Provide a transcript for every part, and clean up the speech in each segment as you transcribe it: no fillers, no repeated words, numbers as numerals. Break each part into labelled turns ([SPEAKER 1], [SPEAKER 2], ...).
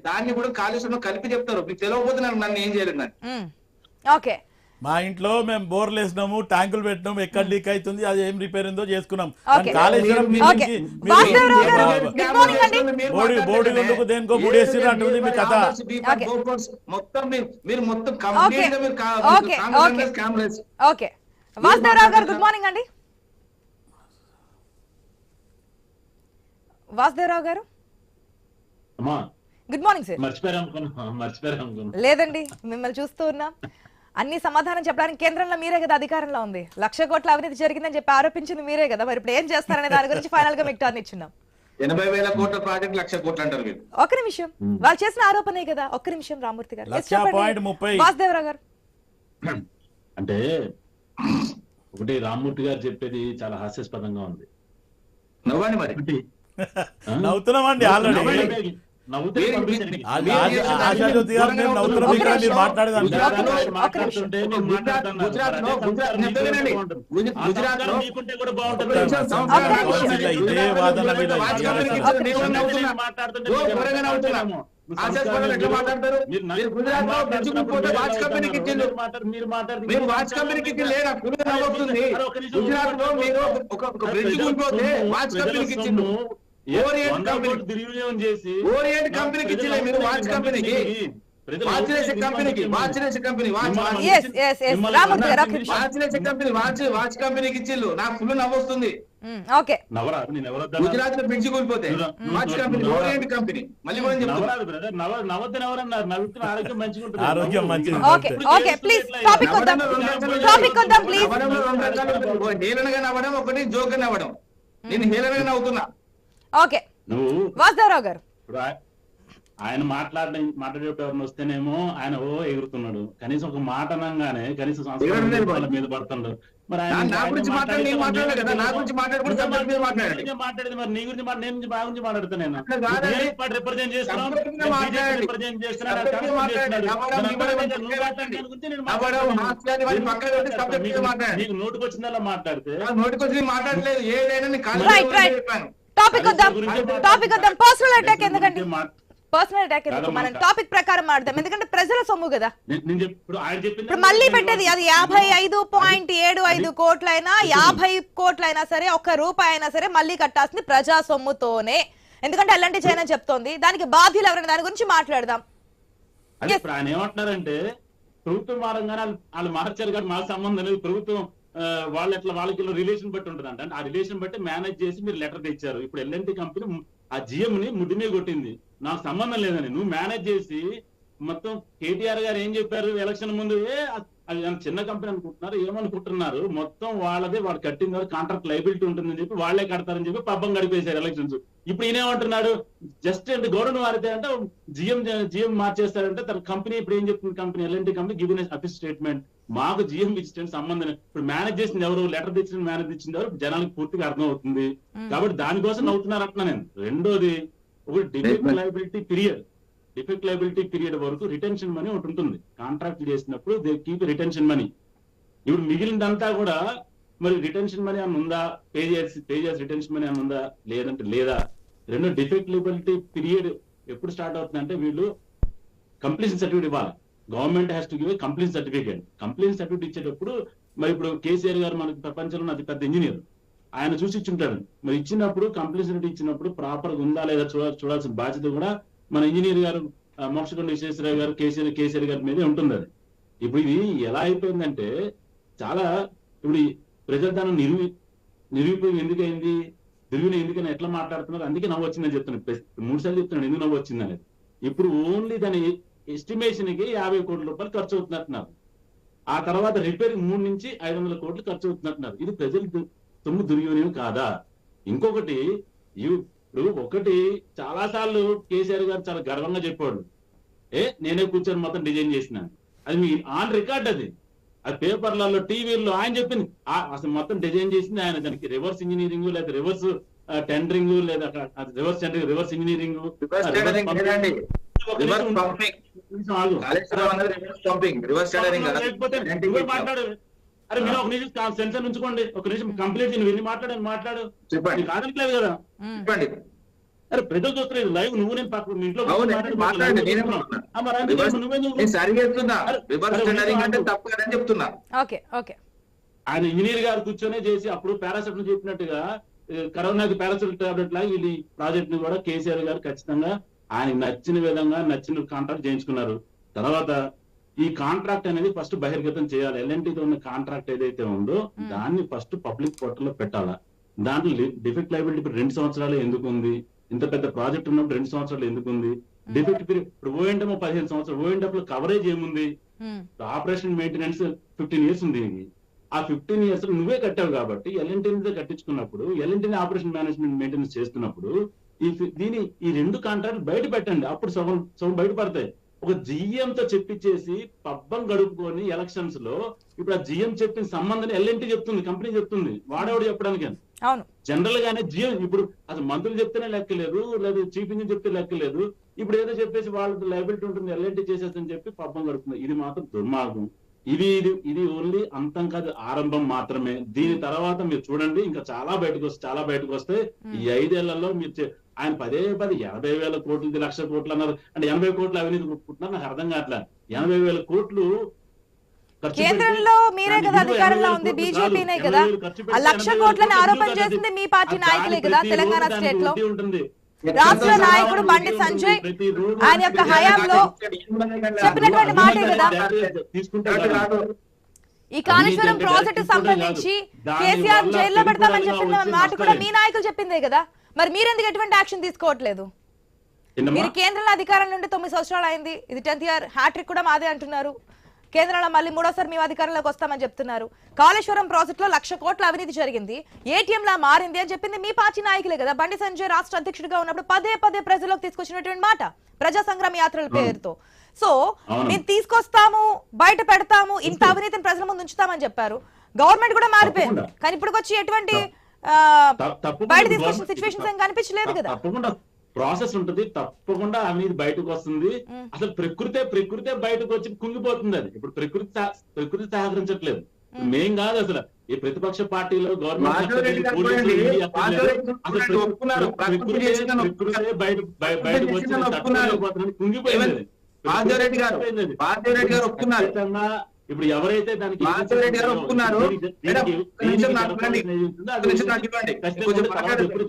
[SPEAKER 1] దాన్ని కూడా కాళేశ్వరం కలిపి చెప్తారు. మీకు తెలియకపోతే నన్ను ఏం చేయలేదు.
[SPEAKER 2] ఓకే,
[SPEAKER 3] మా ఇంట్లో మేము బోర్లు వేసినాము, ట్యాంకులు పెట్టినాము, ఎక్కడ లీక్ అవుతుంది, అది ఏం రిపేర్ ఉందో చేసుకున్నాం.
[SPEAKER 2] ఓకే.
[SPEAKER 3] కాళేశ్వరం బోర్డు ఎందుకు దేనికో బుడి వేసిర్రు అంటుంది మీ కథ.
[SPEAKER 2] ఓకే, వాసుదేవరావు గారు గుడ్ మార్నింగ్ అండి. వాసుదేవరావు గారు గుడ్ మార్నింగ్ సార్. లేదండి, మిమ్మల్ని చూస్తూ ఉన్నాం. అన్ని సమాధానం చెప్పడానికి కేంద్రంలో మీరే కదా అధికారంలో ఉంది. 1,00,000 కోట్ల అవినీతి జరిగిందని చెప్పి ఆరోపించింది మీరే కదా. మరి ఇప్పుడు ఏం చేస్తారనే దాని గురించి ఫైనల్ గా మీకు టర్న్ ఇచ్చున్నాం.
[SPEAKER 1] 80,000 కోట్ల ప్రాజెక్ట్ 1,00,000 కోట్లు అంటారు.
[SPEAKER 2] ఒక్క నిమిషం, వాళ్ళు చేసిన ఆరోపణే కదా. ఒక్క నిమిషం రామూర్తి గారు, వాసుదేవరావు గారు.
[SPEAKER 4] అంటే ఒకటి రామ్మూర్తి గారు చెప్పేది చాలా హాస్యాస్పదంగా ఉంది.
[SPEAKER 1] నవ్వండి మరి.
[SPEAKER 3] నవ్వుతున్నామండి ఆల్రెడీ. ఆశాజ్యోతి గారు మేము నవ్వుతున్నాం, మీరు మాట్లాడేదంటే ఇదే వాదన
[SPEAKER 4] దుర్వినియోగం చేసి
[SPEAKER 1] ఓరియంట్ కంపెనీకి ఇచ్చిలే మీరు. వాచ్ కంపెనీకి వాచ్ కంపెనీకి ఇచ్చిల్లు. నాకు ఫుల్ నవ్వొస్తుంది. గుజరాత్ లో పెంచి కూలిపోతే వాచ్ కంపెనీ, ఓరియంట్ కంపెనీ. మళ్ళీ కూడా
[SPEAKER 4] ఆరోగ్యం మంచిగా ఉంటుంది.
[SPEAKER 1] హేళనగా నవ్వడం ఒకటి, జోక్ గా నవ్వడం. నేను హేళనగా నవ్వుతున్నా.
[SPEAKER 2] ఓకే, వాసుదేవరావు గారు.
[SPEAKER 4] ఆయన మాట్లాడేటప్పుడు ఎవరిని వస్తేనేమో ఆయన ఎగురుతున్నాడు. కనీసం ఒక మాట అనగానే కనీసం సంస్కృతి మీద పడుతున్నాడు. మరి
[SPEAKER 1] మాట్లాడేది
[SPEAKER 4] మరి నీ గురించి నేను బాగా గురించి మాట్లాడుతున్నాను. రిప్రజెంట్ చేస్తున్నాను. నీకు నోటికి వచ్చిందలా మాట్లాడితే
[SPEAKER 1] మాట్లాడలేదు. ఏదైనా
[SPEAKER 2] పర్సనల్ అటాక్ ఎందుకండి? పర్సనల్ అటాక్ ఎందుకు? మనం టాపిక్ ప్రకారం మాట్లాడదాం, ఎందుకంటే ప్రజల సొమ్ము కదా. ఇప్పుడు మళ్ళీ పెట్టేది అది 55.75 కోట్లైనా 50 కోట్లైనా సరే, ఒక్క రూపాయి అయినా సరే మళ్ళీ కట్టాల్సింది ప్రజా సొమ్ముతోనే. ఎందుకంటే అలాంటి చైనా చెప్తోంది. దానికి బాధ్యులు ఎవరైనా దాని గురించి మాట్లాడదాం.
[SPEAKER 4] ఆయన ఏమంటున్నారంటే ప్రభుత్వం మారంగానే వాళ్ళు మార్చారు కాబట్టి మాకు సంబంధం లేదు. ప్రభుత్వం వాళ్ళకి రిలేషన్ బట్టి ఉంటుంది అంటే ఆ రిలేషన్ బట్టి మేనేజ్ చేసి మీరు లెటర్ తెచ్చారు. ఇప్పుడు ఎల్ఎన్టీ కంపెనీ ఆ జిఎం ని ముడ్డిమే కొట్టింది. నాకు సంబంధం లేదని నువ్వు మేనేజ్ చేసి మొత్తం కేటీఆర్ గారు ఏం చెప్పారు ఎలక్షన్ ముందు, అది చిన్న కంపెనీ అనుకుంటున్నారు, ఏమనుకుంటున్నారు, మొత్తం వాళ్ళదే, వాడు కట్టిన కాంట్రాక్ట్ లైబిలిటీ ఉంటుందని చెప్పి వాళ్లే కడతారని చెప్పి పబ్బం గడిపేశారు ఎలక్షన్స్. ఇప్పుడు ఈయనేమంటున్నాడు, జస్ట్ అంటే గవర్నమెంట్ మారితే అంటే జిఎం మార్చేస్తారంటే తన కంపెనీ ఇప్పుడు ఏం చెప్తుంది, company LNT company given office statement, మాకు జిఎం ఇచ్చిన సంబంధం. ఇప్పుడు మేనేజ్ చేసింది ఎవరు, లెటర్ తెచ్చిన మేనేజ్ ఇచ్చింది ఎవరు, జనానికి పూర్తిగా అర్థం అవుతుంది. కాబట్టి దానికోసం నవ్వుతున్నారు అంటున్నా నేను. రెండోది, ఒకటి డిఫెక్ట్ లైబిలిటీ పీరియడ్ వరకు రిటెన్షన్ మనీ ఒకటి ఉంటుంది. కాంట్రాక్ట్ చేసినప్పుడు దే కీప్ రిటెన్షన్ మనీ. ఇప్పుడు మిగిలిందంతా కూడా మరి రిటెన్షన్ మనీ అని ఉందా, పే చేసి రిటెన్షన్ మనీ అని ఉందా, లేదంటే లేదా. రెండు, డిఫెక్ట్ లైబిలిటీ పీరియడ్ ఎప్పుడు స్టార్ట్ అవుతుంది అంటే వీళ్ళు కంప్లీషన్ సర్టిఫికేట్ ఇవ్వాలి. Government has to give a completion certificate. Completion certificate ఇచ్చేటప్పుడు మరి ఇప్పుడు కేసీఆర్ గారు మనకి ప్రపంచంలో అతి పెద్ద ఇంజనీర్, ఆయన చూసి ఇచ్చుంటాడు. మరి ఇచ్చినప్పుడు కంప్లీషన్ సర్టిఫికేట్ ఇచ్చినప్పుడు ప్రాపర్ గా ఉందా లేదా చూడాల్సిన బాధ్యత కూడా మన ఇంజనీర్ గారు మోక్షగుండ విశ్వేశ్వరరావు గారు కేసీఆర్ గారి మీదే ఉంటుంది. అది ఇప్పుడు ఇది ఎలా అయిపోయిందంటే చాలా ఇప్పుడు ప్రజలు దాన్ని నిరూపయోగం ఎందుకైంది, దుర్వినియోగం ఎందుకని ఎట్లా మాట్లాడుతున్నారు, అందుకే నవ్వు వచ్చిందని చెప్తున్నాను. 3 సార్లు చెప్తున్నాను ఎందుకు నవ్వు వచ్చింది అనేది. ఇప్పుడు ఓన్లీ దాని ఎస్టిమేషన్ కి 50 కోట్ల రూపాయలు ఖర్చు అవుతున్నట్టున్నారు. ఆ తర్వాత రిపేర్ 3 నుంచి 500 కోట్లు ఖర్చు అవుతున్నట్టున్నారు. ఇది ప్రజలు సొమ్ము దుర్వినియోగం కాదా? ఇంకొకటి, ఇప్పుడు ఒకటి చాలా సార్లు కేసీఆర్ గారు చాలా గర్వంగా చెప్పాడు, నేనే కూర్చొని మొత్తం డిజైన్ చేసిన. అది మీ ఆన్ రికార్డ్, అది పేపర్లలో టీవీల్లో ఆయన చెప్పింది. అసలు మొత్తం డిజైన్ చేసింది ఆయన. దానికి రివర్స్ ఇంజనీరింగ్ లేదా రివర్స్ టెండరింగ్ లేదా రివర్స్ టెండరింగ్, రివర్స్ ఇంజనీరింగ్, మాట్లాడు. అరే మీరు ఒక నిమిషం సెన్సర్ ఉంచుకోండి, ఒక నిమిషం కంప్లీట్ నువ్వు ఎన్ని మాట్లాడు చెప్పండి, కాదనట్లేదు కదా.
[SPEAKER 1] చెప్పండి.
[SPEAKER 4] అరే ప్రజలు చూస్తారు లైవ్, నువ్వు నేను పక్కన మీ ఇంట్లో
[SPEAKER 1] అవును, మాట్లాడండి, నేనే
[SPEAKER 4] నువ్వెందుకు
[SPEAKER 1] సరిగేస్తున్నా రివర్స్ టెండరింగ్ అంటే తప్పు అని చెప్తున్నా.
[SPEAKER 2] ఓకే ఓకే
[SPEAKER 4] ఆయన ఇంజనీర్ గారు కూర్చొనే చేసి అప్పుడు పారాసెటమాల్ చెప్పినట్టుగా కరోనాకి పారాసెటమాల్ టాబ్లెట్ లాగా వీళ్ళు ప్రాజెక్ట్ ని కూడా కేసీఆర్ గారు ఖచ్చితంగా ఆయనకు నచ్చిన విధంగా నచ్చిన కాంట్రాక్ట్ చేయించుకున్నారు. తర్వాత ఈ కాంట్రాక్ట్ అనేది ఫస్ట్ బహిర్గతం చేయాలి. ఎల్ఎన్టీతో ఉన్న కాంట్రాక్ట్ ఏదైతే ఉందో దాన్ని ఫస్ట్ పబ్లిక్ పోర్టల్ లో పెట్టాలా. దాంట్లో డిఫెక్ట్ లైబిలిటీ ఇప్పుడు 2 సంవత్సరాలు ఎందుకు ఉంది, ఇంత పెద్ద ప్రాజెక్ట్ ఉన్నప్పుడు 2 సంవత్సరాలు ఎందుకు ఉంది, డిఫెక్ట్ పీరియడ్ ఇప్పుడు ఓఎండమ్ 15 సంవత్సరాలు, ఓఎండమ్ లో కవరేజ్ ఏముంది, ఆపరేషన్ మెయింటెనెన్స్ 15 years ఉంది. ఆ 15 years నువ్వే కట్టావు కాబట్టి ఎల్ఎన్టీ కట్టించుకున్నప్పుడు ఎల్ఎన్టీ ఆపరేషన్ మేనేజ్మెంట్ మెయింటెనెన్స్ చేస్తున్నప్పుడు ఈ 2 కాంట్రాక్ట్ బయట పెట్టండి, అప్పుడు సగం బయటపడతాయి. ఒక జిఎం తో చెప్పించేసి పబ్బం గడుపుకొని ఎలక్షన్స్ లో ఇప్పుడు ఆ జిఎం చెప్పిన సంబంధం ఎల్ఎన్టీ చెప్తుంది, కంపెనీ చెప్తుంది, వాడేవాడు చెప్పడానికి. జనరల్ గానే జిఎం ఇప్పుడు అసలు మంత్రులు చెప్తేనే లెక్కలేదు, లేదా చీఫ్ ఇంజనీర్ చెప్తే లెక్కలేదు, ఇప్పుడు ఏదో చెప్పేసి వాళ్ళకి లైబిలిటీ ఉంటుంది ఎల్ఎన్టీ చేసేదని చెప్పి పబ్బం గడుపుతుంది. ఇది మాత్రం దుర్మార్గం. ఇది ఓన్లీ అంతం కాదు, ఆరంభం మాత్రమే. దీని తర్వాత మీరు చూడండి ఇంకా చాలా బయటకు వస్తే ఈ 5 ఏళ్లలో మీరు ఆయన 80,000 కోట్లు 1,00,000 కోట్లు అన్నారు అంటే 80 కోట్లు అవినీతి ఒప్పుకుంటున్నారు. నాకు అర్థం కావట్లేదు. 80,000 కోట్లు
[SPEAKER 2] కేంద్రంలో మీరే కదా అధికారంలో ఉంది, బీజేపీనే కదా. 1,00,000 కోట్లని ఆరోపణ చేసింది మీ పార్టీ నాయకులే కదా తెలంగాణ స్టేట్ లో. రాష్ట్ర నాయకుడు బండి సంజయ్ ఆయన యొక్క హయాంలో చెప్పినటువంటి మాటే కదా. ఈ కాళేశ్వరం ప్రాజెక్టు సంబంధించి కేసీఆర్ జైల్లో పెడతామని చెప్పిన మాట కూడా మీ నాయకులు చెప్పిందే కదా. మరి మీరెందుకు ఎటువంటి యాక్షన్ తీసుకోవట్లేదు? మీరు కేంద్రంలో అధికారం నుండి 9 సంవత్సరాలు అయింది, ఇది 10th year, హ్యాట్రిక్ కూడా మాదే అంటున్నారు. కేంద్రంలో మళ్ళీ 3వసారి మేము అధికారంలోకి వస్తామని చెప్తున్నారు. కాళేశ్వరం ప్రాజెక్ట్ లో 1,00,000 కోట్ల అవినీతి జరిగింది, ఏటీఎం లా మారింది అని చెప్పింది మీ పార్టీ నాయకులే కదా. బండి సంజయ్ రాష్ట్ర అధ్యక్షుడిగా ఉన్నప్పుడు పదే ప్రజలకు తీసుకొచ్చినటువంటి మాట ప్రజా సంగ్రామ యాత్రల పేరుతో. సో మేము తీసుకొస్తాము, బయట పెడతాము, ఇంత అవినీతిని ప్రజల ముందు ఉంచుతామని చెప్పారు. గవర్నమెంట్ కూడా మారిపోయింది, కానీ ఇప్పుడు వచ్చి ఎటువంటి బయట తీసుకొచ్చిన సిచ్యువేషన్స్ ఏం కనిపించలేదు కదా.
[SPEAKER 4] ప్రాసెస్ ఉంటుంది, తప్పకుండా అవినీతి బయటకు వస్తుంది. అసలు ప్రకృతే బయటకు వచ్చి కుంగిపోతుంది. అది ఇప్పుడు ప్రకృతి సహకరించట్లేదు, మేం కాదు అసలు ఈ ప్రతిపక్ష పార్టీలో గవర్నమెంట్ బయటకు వచ్చి కుంగిపోయింది. ఇప్పుడు ఎవరైతే దానికి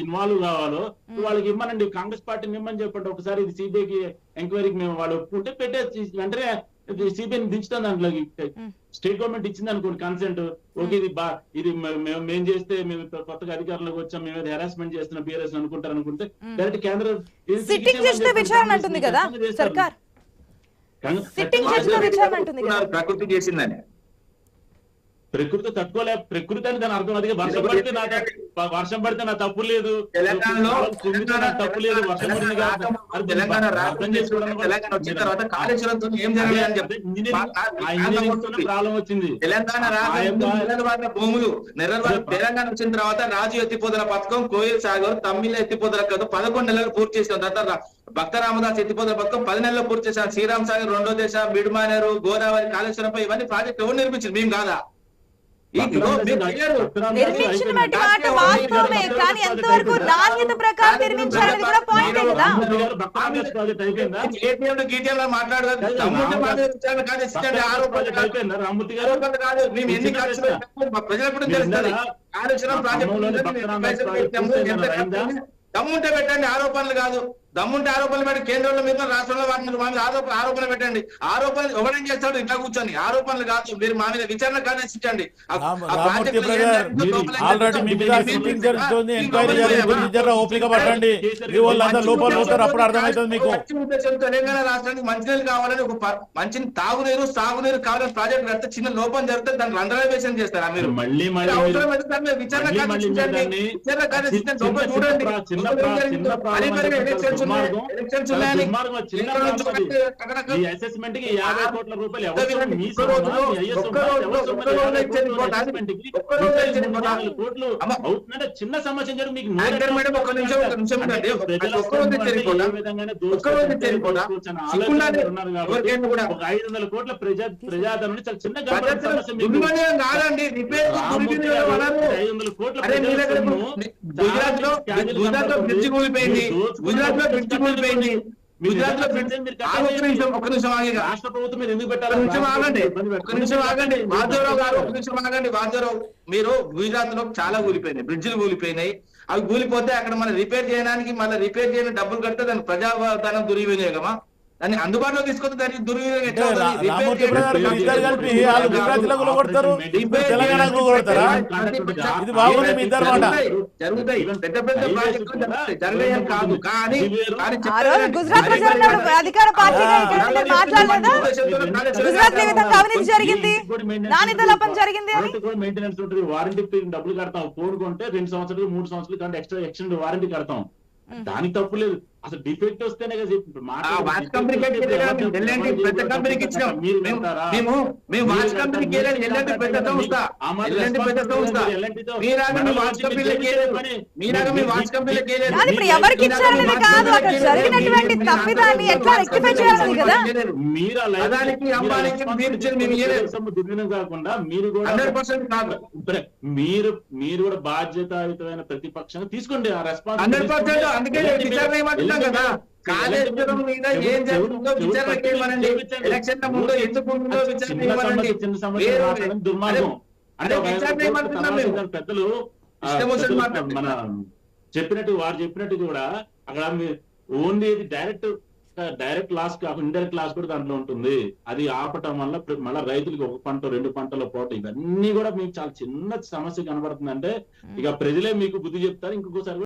[SPEAKER 4] ఇన్వాల్వ్ కావాలో వాళ్ళకి ఇమ్మనండి, కాంగ్రెస్ పార్టీని ఇమ్మని చెప్పండి. ఒకసారి ఇది సిబిఐకి ఎంక్వైరీకి మేము వాళ్ళు ఒప్పుకుంటే పెట్టేసి వెంటనే సిబిఐని దించుతాం. దాంట్లోకి స్టేట్ గవర్నమెంట్ ఇచ్చింది అనుకోండి కన్సెంట్, ఓకే ఇది మేము చేస్తే మేము కొత్తగా అధికారంలోకి వచ్చాం, మేము హెరాస్మెంట్ చేస్తున్నాం బీఆర్ఎస్ అనుకుంటారు అనుకుంటే డైరెక్ట్ కేంద్రం
[SPEAKER 2] సర్కార్
[SPEAKER 1] ప్రకృతి చేసిందని.
[SPEAKER 4] ప్రకృతి తట్టుకోలే, ప్రకృతి అని దాని అర్థం. అదిగా వర్షం పడితే నా తప్పు లేదు,
[SPEAKER 1] తెలంగాణలో
[SPEAKER 4] తప్పు లేదు, వర్షం
[SPEAKER 1] తెలంగాణ వచ్చిన తర్వాత కాళేశ్వరంతో ఏం జరగలేదు అని చెప్పి
[SPEAKER 4] ప్రాబ్లం వచ్చింది.
[SPEAKER 1] తెలంగాణ రాష్ట్ర భూములు తెలంగాణ వచ్చిన తర్వాత రాజు ఎత్తిపోతల పథకం, కోయిల్ సాగర్, తమ్మిళ్ళ ఎత్తిపోతల పథకం 11 నెలలు పూర్తి చేసాం. తర్వాత భక్త రామదాస్ ఎత్తిపోతల పథకం 10 నెలల్లో పూర్తి చేశాం. శ్రీరామ్ సాగర్, 2వ దశ, మిడ్మానేరు, గోదావరి, కాళేశ్వరంపై ఇవన్నీ ప్రాజెక్ట్ ఎవరు నిర్మించింది? మేము కాదా?
[SPEAKER 2] నిర్మించిన మాట వాస్తవమే, కానీ ఎంతవరకు నాణ్యత ప్రకారం నిర్మించాలని కూడా పాయింట్ కదా.
[SPEAKER 1] దమ్ముంటే పెట్టండి, ఆరోపణలు కాదు. దమ్ముంటే ఆరోపణలు పెట్టి కేంద్రంలో మీద రాష్ట్రంలో వాటిని ఆరోపణ పెట్టండి. ఆరోపణలు ఎవరేం చేస్తాడు ఇట్లా కూర్చొని? ఆరోపణలు కాదు, మీరు మా మీద విచారణ కానిచ్చించండి. తెలంగాణ రాష్ట్రానికి మంచినీళ్ళు కావాలని మంచి తాగునీరు సాగునీరు కావాలని ప్రాజెక్ట్ కడితే చిన్న లోపం జరిగితే దాన్ని రంధ్రావేశం చేస్తారా మీరు? విచారణ కానిచ్చించండి, విచారణ కానిచ్చించండి, చూడండి. ఉన్నాయి,
[SPEAKER 4] దుర్మార్గం.
[SPEAKER 1] ఎలక్షన్స్
[SPEAKER 4] చాలా
[SPEAKER 1] ఉన్నాయని
[SPEAKER 4] దుర్మార్గం. చిన్న
[SPEAKER 1] ఎక్కడ నుంచి
[SPEAKER 4] కాదు అది.
[SPEAKER 1] అక్కడ
[SPEAKER 4] ఈ అసెస్మెంట్ కి 50 కోట్ల రూపాయలు ఎవరు
[SPEAKER 1] ఒక్క
[SPEAKER 4] మీ
[SPEAKER 1] ఒక్క
[SPEAKER 4] సొమ్మ,
[SPEAKER 1] రోజులో
[SPEAKER 4] మీ అయ్య సొమ్మ,
[SPEAKER 1] ఒక్క రోజులో
[SPEAKER 4] ఎవరి సొమ్మ?
[SPEAKER 1] ఒక్క రోజులో
[SPEAKER 4] 50
[SPEAKER 1] ఇచ్చేది
[SPEAKER 4] కోట్ల
[SPEAKER 1] కోట.
[SPEAKER 4] అసెస్మెంట్ కి
[SPEAKER 1] ఒక్క రోజులో ఇచ్చేది కోట.
[SPEAKER 4] 300 కోట్లు
[SPEAKER 1] అమ్మ.
[SPEAKER 4] అవుతుందంటే చిన్న సమస్య జరిగి మీకు
[SPEAKER 1] యాంకర్ మేడం ఒక్క నిమిషం ఉండండి.
[SPEAKER 4] ప్రజల
[SPEAKER 1] ఒక్క రోజు ఇచ్చేది కోట.
[SPEAKER 4] ఏ విధంగానే
[SPEAKER 1] ఒక్క రోజు ఇచ్చేది కోట.
[SPEAKER 4] ఆలోచన ఉన్నారు కాబట్టి
[SPEAKER 1] ఎవరికైనా కూడా
[SPEAKER 4] ఒక 500 కోట్ల ప్రజాధనం చాలా చిన్న
[SPEAKER 1] బడ్జెట్
[SPEAKER 4] సమస్య మీకు.
[SPEAKER 1] దుర్వినియోగం కాదండి, రిపేర్
[SPEAKER 4] రామ్మూర్తి గారు 500 కోట్ల
[SPEAKER 1] అరే మీ దగ్గర
[SPEAKER 4] ప్రజల
[SPEAKER 1] గుజరాత్ లో బ్రిడ్జ్ కూలిపోయింది, గుజరాత్ లో బ్రిడ్జ్ కూలిపోయింది, గుజరాత్ లో బ్రిడ్జ్ ఒక్క నిమిషం ఆగి
[SPEAKER 4] రాష్ట్ర ప్రభుత్వం మీద ఎందుకు
[SPEAKER 1] ఒక్క
[SPEAKER 4] పెట్టాలి?
[SPEAKER 1] నిమిషం ఆగండి, ఒక్క నిమిషం ఆగండి వాద్యరావు గారు, ఒక్క నిమిషం ఆగండి వాద్యరావు. మీరు గుజరాత్ లో చాలా కూలిపోయినాయి, బ్రిడ్జిలు కూలిపోయినాయి. అవి కూలిపోతే అక్కడ మనం రిపేర్ చేయడానికి మళ్ళీ రిపేర్ చేయడానికి డబ్బులు కడితే దాని ప్రజాధనం దుర్వినియోగమా? దాన్ని అందుబాటులో తీసుకొస్తే దానికి దుర్వినియోగం ఎట్లా అవుతుంది?
[SPEAKER 3] రామూర్తి బ్రదర్ మీరు ఇద్దరు కలిపి వాళ్ళు గుజరాతీలకు కొడతారు, తెలంగాణకు కొడతారా? ఇది బాగుంది మీ ఇద్దరు మాట.
[SPEAKER 1] జరుగుతాయి, పెద్ద పెద్ద ప్రాజెక్టులు జరుగుతాయి, జరగలేదు కాదు. కానీ
[SPEAKER 2] ఆ రోజు గుజరాత్ లో జరిగినప్పుడు అధికార పార్టీగా ఇక్కడ ఉండి మాట్లాడలేదా? గుజరాత్ లో ఏ విధంగా అవినీతి జరిగింది, నాణ్యత లోపం జరిగింది అని.
[SPEAKER 4] మెయింటెనెన్స్ ఉంటుంది, వారంటీ డబ్బులు కడతాం. ఫోన్ కొంటే 2 సంవత్సరాలు 3 సంవత్సరాలు కంటే ఎక్స్టెండ్ వారంటీ కడతాం. దానికి తప్పు లేదు. అసలు డిఫెక్ట్ వస్తేనే కదా
[SPEAKER 1] వాచ్ కంపెనీకి ఎల్ఎన్టీ పెద్ద కంపెనీకి ఇచ్చినాం. మేము వాచ్ కంపెనీకి ఎల్ఎన్టీ పెద్ద సంస్థ, ఎల్ఎన్టీ పెద్ద సంస్థ. మీరాగా మీ వాచ్ కంపెనీలకి మీరాగా మీ వాచ్ కంపెనీలకి
[SPEAKER 2] కానీ ఇప్పుడు ఎవరికి ఇచ్చారనేది కాదు, అక్కడ జరిగినటువంటి తప్పిదాన్ని ఎట్లా రెక్టిఫై చేయాలి కదా.
[SPEAKER 4] మీరు
[SPEAKER 1] అదానికి అంబానికి మీరు ఇచ్చేది మేము ఇయ్యలేదు.
[SPEAKER 4] దుర్వినియోగం కాకుండా మీరు కూడా
[SPEAKER 1] 100% కాదు,
[SPEAKER 4] మీరు కూడా బాధ్యతాయుతమైన ప్రతిపక్షంగా తీసుకోండి ఆ
[SPEAKER 1] 100%. అందుకే విచారణ ఏమంటున్నాం కదా, కాళేశ్వరం మీద ఏం జరుగుతుందో విచారణ చేయమనండి. ఎలక్షన్ ముందు ఎందుకు ఉంటుందో విచారణ చేయమనండి.
[SPEAKER 4] దుర్మార్గం అంటే
[SPEAKER 1] విచారణ ఏమంటున్నాం మేము?
[SPEAKER 4] పెద్దలు మన చెప్పినట్టు వారు చెప్పినట్టు కూడా అక్కడ ఓన్లీ డైరెక్ట్ లాస్ కాకుండా ఇండైరెక్ట్ లాస్ కూడా దాంట్లో ఉంటుంది. అది ఆపటం వల్ల మళ్ళీ రైతులకు 1 పంట 2 పంటల పోటీ ఇవన్నీ కూడా మీకు చాలా చిన్న సమస్య కనబడుతుందంటే ఇక ప్రజలే మీకు బుద్ధి చెప్తారు. ఇంకొకసారి